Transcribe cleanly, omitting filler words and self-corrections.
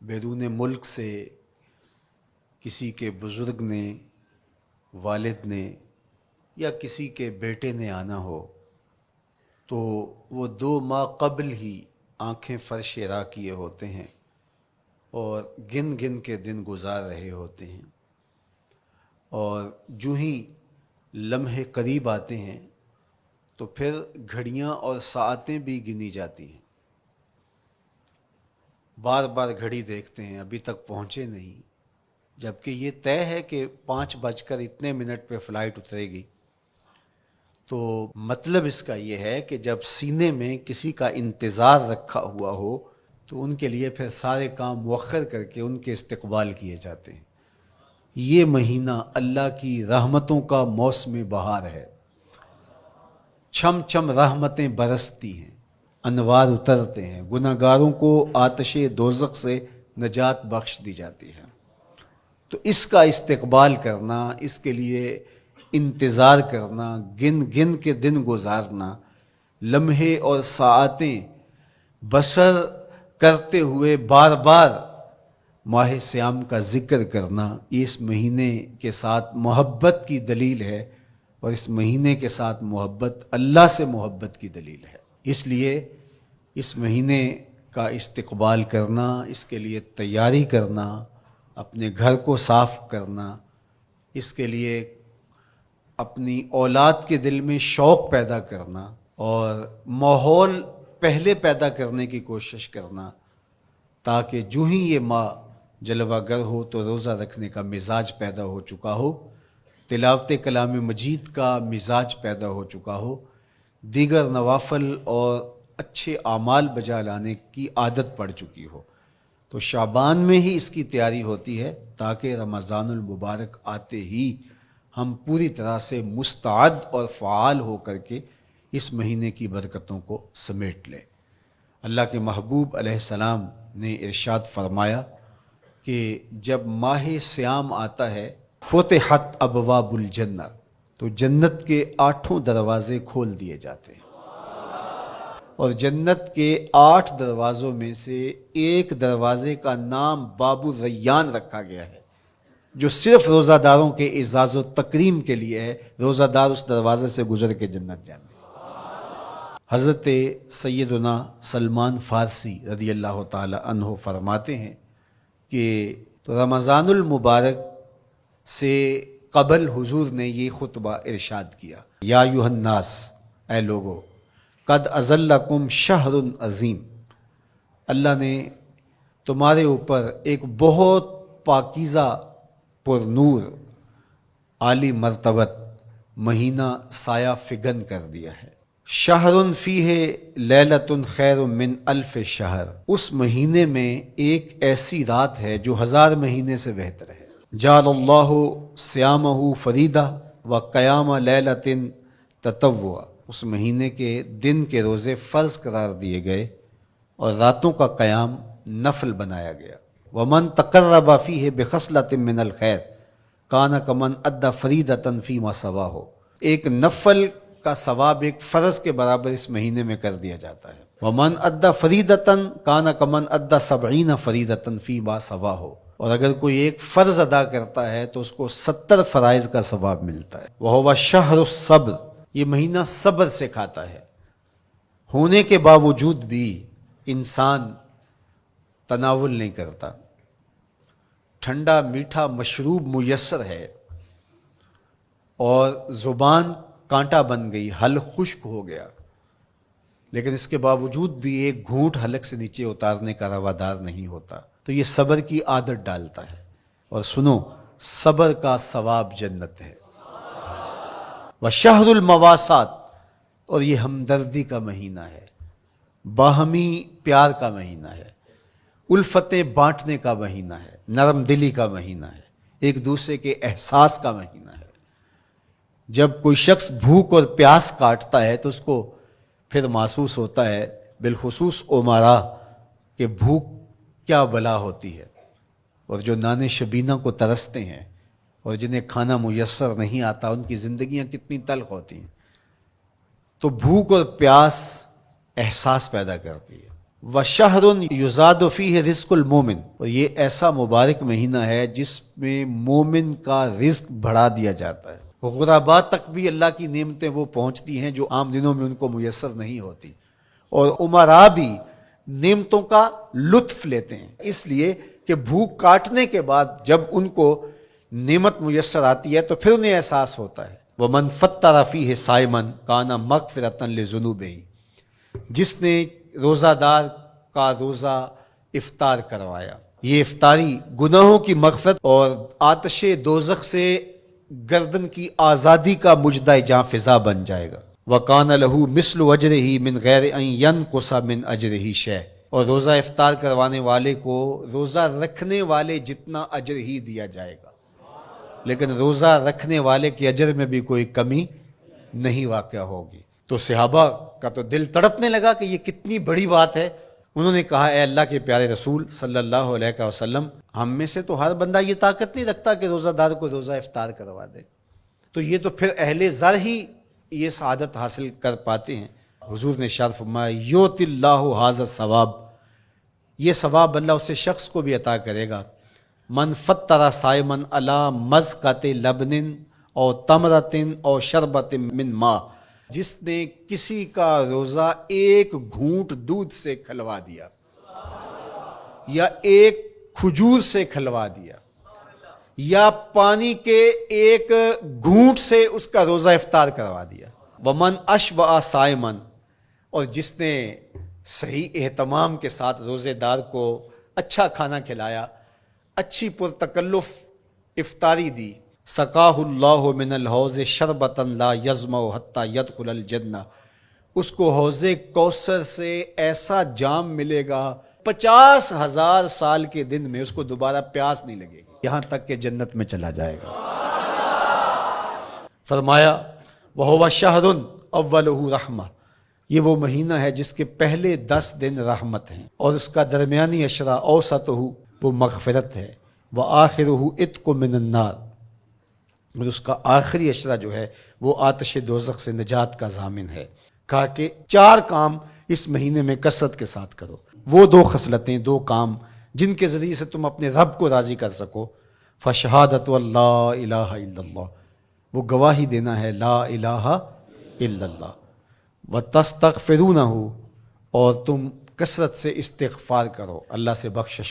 بیرون ملک سے کسی کے بزرگ نے، والد نے یا کسی کے بیٹے نے آنا ہو تو وہ 2 ماہ قبل ہی آنکھیں فرش راہ کیے ہوتے ہیں اور گن گن کے دن گزار رہے ہوتے ہیں، اور جو ہی لمحے قریب آتے ہیں تو پھر گھڑیاں اور ساعتیں بھی گنی جاتی ہیں۔ بار بار گھڑی دیکھتے ہیں، ابھی تک پہنچے نہیں، جبکہ یہ طے ہے کہ 5:02 پہ فلائٹ اترے گی۔ تو مطلب اس کا یہ ہے کہ جب سینے میں کسی کا انتظار رکھا ہوا ہو تو ان کے لیے پھر سارے کام مؤخر کر کے ان کے استقبال کیے جاتے ہیں۔ یہ مہینہ اللہ کی رحمتوں کا موسم بہار ہے، چھم چھم رحمتیں برستی ہیں، انوار اترتے ہیں، گناہگاروں کو آتش دوزخ سے نجات بخش دی جاتی ہے۔ تو اس کا استقبال کرنا، اس کے لیے انتظار کرنا، گن گن کے دن گزارنا، لمحے اور ساعتیں بسر کرتے ہوئے بار بار ماہ سیام کا ذکر کرنا، یہ اس مہینے کے ساتھ محبت کی دلیل ہے، اور اس مہینے کے ساتھ محبت اللہ سے محبت کی دلیل ہے۔ اس لیے اس مہینے کا استقبال کرنا، اس کے لیے تیاری کرنا، اپنے گھر کو صاف کرنا، اس کے لیے اپنی اولاد کے دل میں شوق پیدا کرنا اور ماحول پہلے پیدا کرنے کی کوشش کرنا، تاکہ جو ہی یہ ماہ جلوہ گر ہو تو روزہ رکھنے کا مزاج پیدا ہو چکا ہو، تلاوت کلام مجید کا مزاج پیدا ہو چکا ہو، دیگر نوافل اور اچھے اعمال بجا لانے کی عادت پڑ چکی ہو۔ تو شعبان میں ہی اس کی تیاری ہوتی ہے تاکہ رمضان المبارک آتے ہی ہم پوری طرح سے مستعد اور فعال ہو کر کے اس مہینے کی برکتوں کو سمیٹ لیں۔ اللہ کے محبوب علیہ السلام نے ارشاد فرمایا کہ جب ماہ سیام آتا ہے فتحت ابواب الجنہ، تو جنت کے 8 دروازے کھول دیے جاتے ہیں، اور جنت کے 8 دروازوں میں سے ایک دروازے کا نام باب الریان رکھا گیا ہے، جو صرف روزہ داروں کے اعزاز و تکریم کے لیے ہے۔ روزہ دار اس دروازے سے گزر کے جنت جانے۔ حضرت سیدنا سلمان فارسی رضی اللہ تعالی عنہ فرماتے ہیں کہ رمضان المبارک سے قبل حضور نے یہ خطبہ ارشاد کیا، یا ایھا الناس، اے لوگو، قد اظلکم شہر عظیم، اللہ نے تمہارے اوپر ایک بہت پاکیزہ، پر نور، عالی مرتبت مہینہ سایہ فگن کر دیا ہے۔ شہر فیہ لیلۃ خیر من الف شہر، اس مہینے میں ایک ایسی رات ہے جو 1000 مہینے سے بہتر ہے۔ جعل اللہ صیامہ فریدہ و قیام لیلۃ تطوع، اس مہینے کے دن کے روزے فرض قرار دیے گئے اور راتوں کا قیام نفل بنایا گیا۔ ومن تقرب فیہ بخصلۃ من الخیر کان کمن ادی فریدۃ فیما سواہ، ایک نفل کا ثواب ایک فرض کے برابر اس مہینے میں کر دیا جاتا ہے۔ ومن ادی فریدۃ کان کمن ادی 70 فریدۃ فیما سواہ، اور اگر کوئی ایک فرض ادا کرتا ہے تو اس کو 70 فرائض کا ثواب ملتا ہے۔ وہو شہر الصبر، یہ مہینہ صبر سکھاتا ہے، ہونے کے باوجود بھی انسان تناول نہیں کرتا۔ ٹھنڈا میٹھا مشروب میسر ہے اور زبان کانٹا بن گئی، حلق خشک ہو گیا، لیکن اس کے باوجود بھی ایک گھونٹ حلق سے نیچے اتارنے کا روادار نہیں ہوتا، تو یہ صبر کی عادت ڈالتا ہے۔ اور سنو، صبر کا ثواب جنت ہے۔ وشہر المواسات، اور یہ ہمدردی کا مہینہ ہے، باہمی پیار کا مہینہ ہے، الفتیں بانٹنے کا مہینہ ہے، نرم دلی کا مہینہ ہے، ایک دوسرے کے احساس کا مہینہ ہے۔ جب کوئی شخص بھوک اور پیاس کاٹتا ہے تو اس کو پھر محسوس ہوتا ہے، بالخصوص امراء، کہ بھوک کیا بلا ہوتی ہے، اور جو نان شبینہ کو ترستے ہیں اور جنہیں کھانا میسر نہیں آتا ان کی زندگیاں کتنی تلخ ہوتی ہیں۔ تو بھوک اور پیاس احساس پیدا کرتی ہے۔ وَشَهْرٌ يُزَادُ فِيهِ رِزْقُ الْمُؤْمِنِ، اور یہ ایسا مبارک مہینہ ہے جس میں مومن کا رزق بڑھا دیا جاتا ہے، غرباء تک بھی اللہ کی نعمتیں وہ پہنچتی ہیں جو عام دنوں میں ان کو میسر نہیں ہوتی، اور امراء بھی نعمتوں کا لطف لیتے ہیں، اس لیے کہ بھوک کاٹنے کے بعد جب ان کو نعمت میسر آتی ہے تو پھر انہیں احساس ہوتا ہے۔ وَمَنْ فَطَّرَ فِيهِ صَائِمًا كَانَ مَغْفِرَةً لِذُنُوبِهِ، جس نے روزہ دار کا روزہ افطار کروایا، یہ افطاری گناہوں کی مغفرت اور آتش دوزخ سے گردن کی آزادی کا مجدہ جاں فضا بن جائے گا۔ وَقَانَ لَهُ مِثْلُ أَجْرِهِ مِنْ غَيْرِ أَنْ يَنْقُصَ مِنْ أَجْرِهِ شَيْءٌ، اور روزہ افطار کروانے والے کو روزہ رکھنے والے جتنا اجر ہی دیا جائے گا، لیکن روزہ رکھنے والے کے اجر میں بھی کوئی کمی نہیں واقع ہوگی۔ تو صحابہ کا تو دل تڑپنے لگا کہ یہ کتنی بڑی بات ہے۔ انہوں نے کہا اے اللہ کے پیارے رسول صلی اللہ علیہ وسلم، ہم میں سے تو ہر بندہ یہ طاقت نہیں رکھتا کہ روزہ دار کو روزہ افطار کروا دے، تو یہ تو پھر اہل زر ہی یہ سعادت حاصل کر پاتے ہیں۔ حضور نے ارشاد فرمایا یؤتی اللہ ھذا الثواب، یہ ثواب اللہ اسے شخص کو بھی عطا کرے گا۔ من فطر صائما علی مزقۃ لبن او تمرۃ او شربۃ من ماء، جس نے کسی کا روزہ ایک گھونٹ دودھ سے کھلوا دیا یا ایک کھجور سے کھلوا دیا یا پانی کے ایک گھونٹ سے اس کا روزہ افطار کروا دیا۔ ومن اشبع صائما، اور جس نے صحیح اہتمام کے ساتھ روزے دار کو اچھا کھانا کھلایا، اچھی پرتکلف افطاری دی، سقاہ اللہ من الحوض شربۃ لا یظمأ حتی یدخل الجنہ، اس کو حوض کوثر سے ایسا جام ملے گا 50,000 سال کے دن میں اس کو دوبارہ پیاس نہیں لگے گی، یہاں تک کہ جنت میں چلا جائے گا۔ فرمایا وَهُوَ شَهْرٌ أَوَّلُهُ رَحْمَةٌ، یہ وہ مہینہ ہے جس کے پہلے 10 دن رحمت ہیں، اور اس کا درمیانی عشرہ اوسطہ وہ مغفرت ہے، وآخرہ عتق من النار، اور اس کا آخری عشرہ جو ہے وہ آتش دوزخ سے نجات کا ضامن ہے۔ کہا کہ 4 کام اس مہینے میں کثرت کے ساتھ کرو، وہ 2 خصلتیں، 2 کام جن کے ذریعے سے تم اپنے رب کو راضی کر سکو۔ فشہادۃ اللہ الہ الا اللہ، وہ گواہی دینا ہے لا الہ الا اللہ، وتستغفرونہ، اور تم کثرت سے استغفار کرو، اللہ سے بخشش